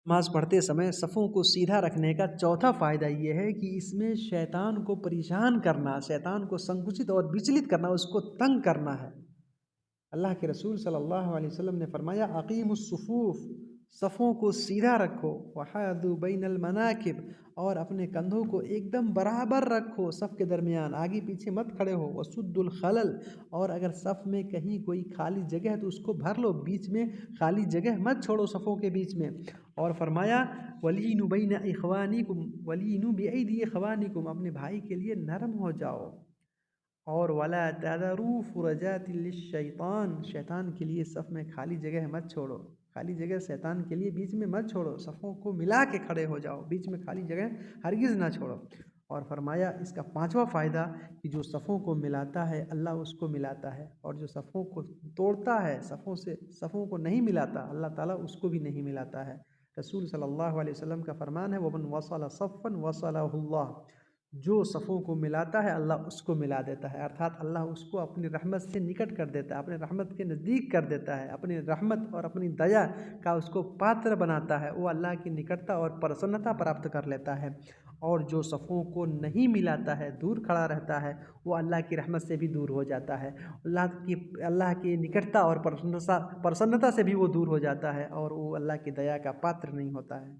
नमाज़ पढ़ते समय सफ़ों को सीधा रखने का चौथा फ़ायदा ये है कि इसमें शैतान को परेशान करना, शैतान को संकुचित और विचलित करना, उसको तंग करना है। अल्लाह के रसूल सल्लल्लाहु अलैहि वसल्लम ने फरमाया अक़ीमुस्सुफ़ूफ़, सफ़ों को सीधा रखो, वहादू बैनल मनाकिब, और अपने कंधों को एकदम बराबर रखो सफ़ के दरमियान, आगे पीछे मत खड़े हो, वसुद्दुल खलल, और अगर सफ़ में कहीं कोई खाली जगह है तो उसको भर लो, बीच में खाली जगह मत छोड़ो सफ़ों के बीच में। और फरमाया वलीनु बैन इख़वानिकुम वलीनु बिअयदी इख़वानिकुम, अपने भाई के लिए नरम हो जाओ। और वला तदरू फुरजातिल शैतान, शैतान के लिए सफ़ में खाली जगह मत छोड़ो, खाली जगह शैतान के लिए बीच में मत छोड़ो, सफ़ों को मिला के खड़े हो जाओ, बीच में खाली जगह हरगिज़ ना छोड़ो। और फरमाया इसका पांचवा फ़ायदा कि जो सफ़ों को मिलाता है अल्लाह उसको मिलाता है, और जो सफ़ों को तोड़ता है, सफ़ों को नहीं मिलाता, अल्लाह ताला उसको भी नहीं मिलाता है। रसूल सल्लल्लाहु अलैहि वसल्लम का फरमान है वमन वसल सफ़न वसलहुल्लाह, जो सफ़ों को मिलाता है अल्लाह उसको मिला देता है, अर्थात अल्लाह उसको अपनी रहमत से निकट कर देता है, अपने रहमत के नज़दीक कर देता है, अपनी रहमत और अपनी दया का उसको पात्र बनाता है, वो अल्लाह की निकटता और प्रसन्नता प्राप्त कर लेता है। और जो सफ़ों को नहीं मिलाता है, दूर खड़ा रहता है, वो अल्लाह की रहमत से भी दूर हो जाता है, अल्लाह की निकटता और प्रसन्नता से भी वो दूर हो जाता है, और वो अल्लाह की दया का पात्र नहीं होता है।